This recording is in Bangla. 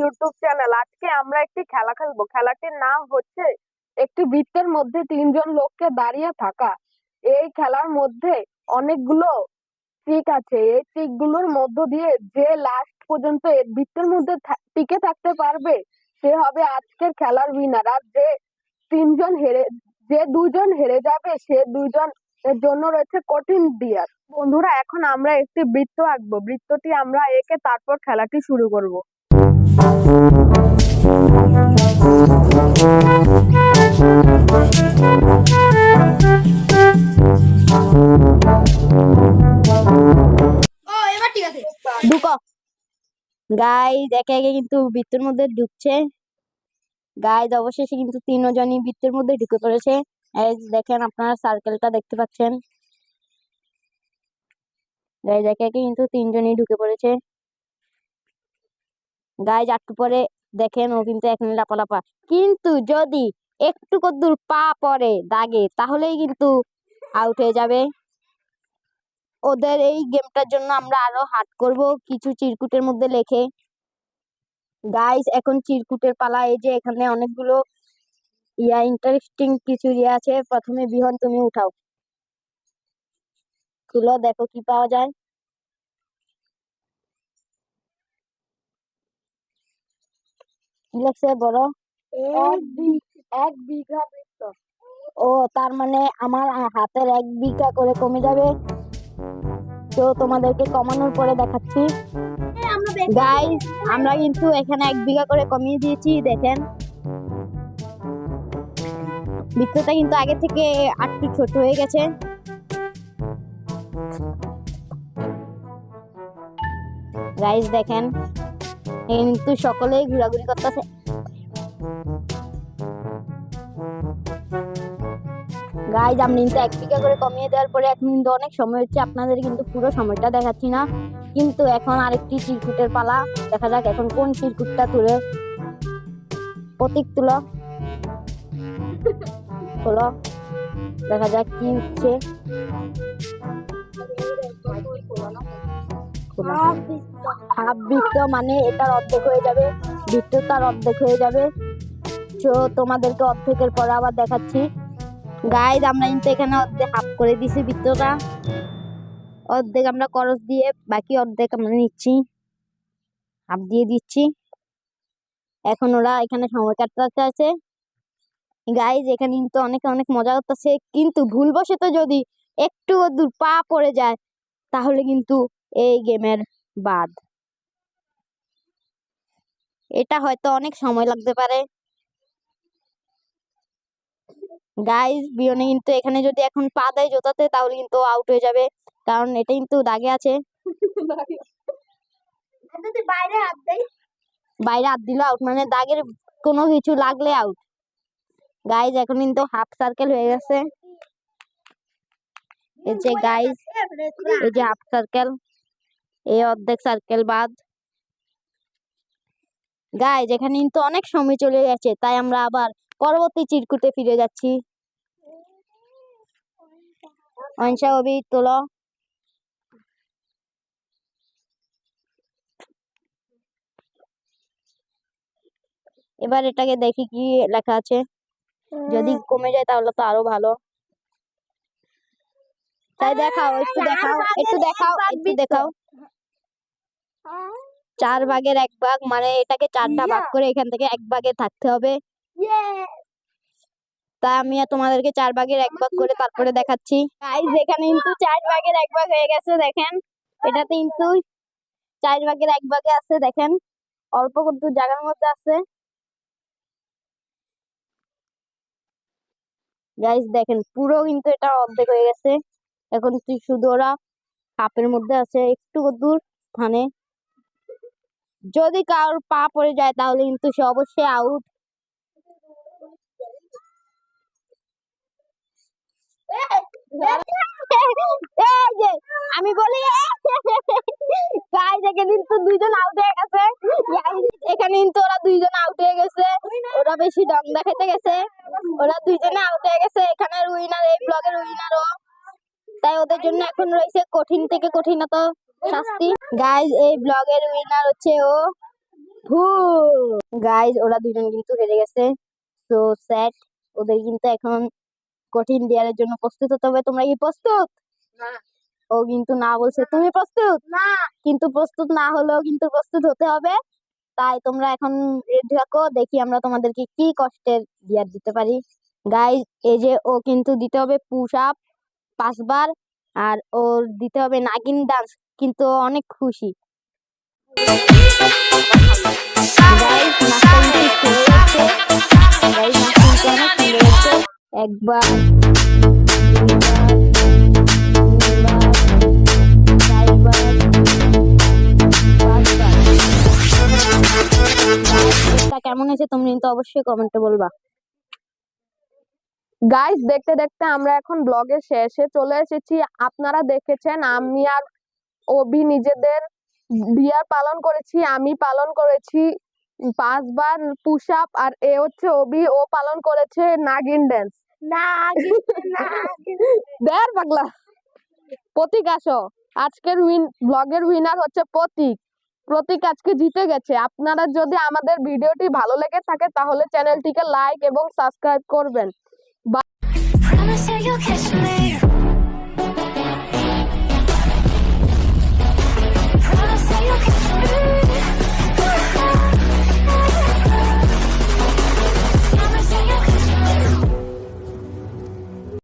YouTube channel. আজকে আমরা একটি খেলা খেলবো। খেলাটির নাম হচ্ছে একটি বৃত্তের মধ্যে তিনজন লোককে দাঁড়িয়ে থাকা। এই খেলার মধ্যে অনেকগুলো ট্রিক আছে। এই ট্রিক গুলোর মধ্য দিয়ে যে লাস্ট পর্যন্ত এই বৃত্তের মধ্যে টিকে থাকতে পারবে সে হবে আজকের খেলার উইনার। আর যে দুজন হেরে যাবে সে দুজন এর জন্য রয়েছে কঠিন ডিয়ার। বন্ধুরা, এখন আমরা একটি বৃত্ত আঁকবো। বৃত্তটি আমরা এঁকে তারপর খেলাটি শুরু করব। ঢুকো গাইজ, একে একে কিন্তু বৃত্তের মধ্যে ঢুকছে। গাইজ অবশেষে কিন্তু তিনজনই বৃত্তের মধ্যে ঢুকে পড়েছে। দেখেন, আপনারা সার্কেলটা দেখতে পাচ্ছেন। গাইজ একে একে কিন্তু তিনজনই ঢুকে পড়েছে। গাইজ একটু পরে দেখেন ও কিন্তু এখন লাপালাপা, কিন্তু যদি একটু কদ্দুর পা পড়ে দাগে তাহলেই কিন্তু আউট হয়ে যাবে। ওদের এই গেমটার জন্য আমরা আরো হার্ড করব কিছু চিরকুটের মধ্যে লেখে। গাইজ এখন চিরকুটের পালা। এই যে এখানে অনেকগুলো ইন্টারেস্টিং কিছু আছে। প্রথমে বিহন তুমি উঠাও, খুলো, দেখো কি পাওয়া যায়। কি লেখছে বড়? এক বিঘা বৃত্ত। ও, তার মানে আমার হাতের 1 বিঘা করে কমে যাবে। তো তোমাদেরকে কমানোর পরে দেখাচ্ছি। গাইজ আমরা কিন্তু এখানে 1 বিঘা করে কমিয়ে দিয়েছি। দেখেন বৃত্তটা কিন্তু আগে থেকে একটু ছোট হয়ে গেছে। গাইজ দেখেন কিন্তু সকলেই ঘোরাঘুরি করতেছে। গাইজ আমি কিন্তু 1 বিঘা করে কমিয়ে দেওয়ার পরে এখন কিন্তু অনেক সময় হচ্ছে। আপনাদের কিন্তু পুরো সময়টা দেখাচ্ছি না, কিন্তু এখন আরেকটি চিরকুটের পালা। দেখা যাক এখন কোন চিরকুটটা তুলে। প্রতীক তুলো, খোলো, দেখা যাক কি উঠছে। হাফ বৃত্ত মানে এটার অর্ধেক হয়ে যাবে, বৃত্তটার অর্ধেক হয়ে যাবে। তো তোমাদেরকে অর্ধেকের পর আবার দেখাচ্ছি। গাইজ আমরা কিন্তু এখানে অর্ধেক হাফ করে দিছি বৃত্তটা। অর্ধেক আমরা করস দিয়ে, বাকি অর্ধেক আমরা নিচ্ছি, হাফ দিয়ে দিচ্ছি। এখন ওরা এখানে সময় কাটাতে আছে। গাইজ এখানে কিন্তু অনেকে অনেক মজা করতেছে, কিন্তু ভুলবশত যদি একটু দূর পা পড়ে যায় তাহলে কিন্তু এই গেমের বাদ। এটা হয়তো অনেক সময় লাগতে পারে। গাইজ বিয়নে কিন্তু এখানে যদি এখন পা দেয় জোতাতে তাহলে কিন্তু আউট হয়ে যাবে, কারণ এটা কিন্তু দাগে আছে। বাইরে হাত দিল আউট, মানে দাগের কোনো কিছু লাগলে আউট। গাইজ এখন কিন্তু হাফ সার্কেল হয়ে গেছে। এই যে গাইজ, এই যে হাফ সার্কেল, এই অর্ধেক সার্কেল বাদ। গাইজ এখানে কিন্তু অনেক সময় চলে গেছে, তাই আমরা আবার পরবর্তী চিরকুটে ফিরে যাচ্ছি। অংশা অবি তোলো। এবার এটাকে দেখি কি লেখা আছে। যদি কমে যায় তাহলে তো আরো ভালো। তাই দেখাও, একটু দেখাও, একটু দেখাও, একটু দেখাও। 4 ভাগের 1 ভাগ, মানে এটাকে 4টা ভাগ করে এখান থেকে 1 ভাগে থাকতে হবে। তাই আমি তোমাদেরকে 4 ভাগের 1 ভাগ করে তারপরে দেখাচ্ছি। গাইস এখানে কিন্তু 4 ভাগের 1 ভাগ হয়ে গেছে। দেখেন এটাতে কিন্তু 4 ভাগের 1 ভাগে আছে। দেখেন অল্প একটু জায়গার মধ্যে আছে। গাইস দেখেন পুরো কিন্তু এটা অর্ধেক হয়ে গেছে। এখন শুধু ওরা কাপের মধ্যে আছে একটু দূর স্থানে। যদি কারোর পা পড়ে যায় তাহলে কিন্তু সে অবশ্যই আউট। আমি বলি গাইস এখানে কিন্তু 2জন আউট হয়ে গেছে। এখানে কিন্তু ওরা 2জন আউট হয়ে গেছে। ওরা বেশি ডং দেখাতে গেছে, ওরা 2জনে আউট হয়ে গেছে। এখানের উইনার, এই ব্লগের উইনারও। তাই ওদের জন্য এখন রয়েছে কঠিন থেকে কঠিনতম শাস্তি। গাইস এই ব্লগের উইনার হচ্ছে ও। গাইজ ওরা দুজন কিন্তু হেরে গেছে, তো স্যাড। ওদের কিন্তু এখন কঠিন দেয়ারের জন্য প্রস্তুত হতে হবে। তোমরা কি প্রস্তুত? ও কিন্তু না বলছে। তুমি প্রস্তুত? না। কিন্তু প্রস্তুত না হলেও কিন্তু প্রস্তুত হতে হবে। তাই তোমরা এখন রেডি থাকো, দেখি আমরা তোমাদেরকে কি কষ্টের ডিয়ার দিতে পারি। গাইজ এই যে ও কিন্তু দিতে হবে পুশ আপ 5 বার, আর ওর দিতে হবে নাগিন ডান্স, কিন্তু ও অনেক খুশি। গাইজ নাচটা কিন্তু হয়ে যাচ্ছে। গাইজ নাচটা কিন্তু অনেক সুন্দর হচ্ছে। একবার, দুইবার, তিনবার, চারবার, 5বার। এটা কেমন হয়েছে তুমি কিন্তু অবশ্যই কমেন্টে বলবা। গাইস, দেখতে দেখতে আমরা এখন ব্লগের শেষে চলে এসেছি। আপনারা দেখেছেন আমি আর অভি নিজেদের বিয়ার পালন করেছি। আমি পালন করেছি 5 বার পুশ আপ, আর এ হচ্ছে অভি, ও পালন করেছে নাগিন ড্যান্স। দেখ পাগলা। প্রতীক আসো, আজকের ব্লগের উইনার হচ্ছে প্রতীক। প্রতীক আজকে জিতে গেছে। আপনারা যদি আমাদের ভিডিওটি ভালো লেগে থাকে তাহলে চ্যানেলটিকে লাইক এবং সাবস্ক্রাইব করবেন। Promise that you'll catch me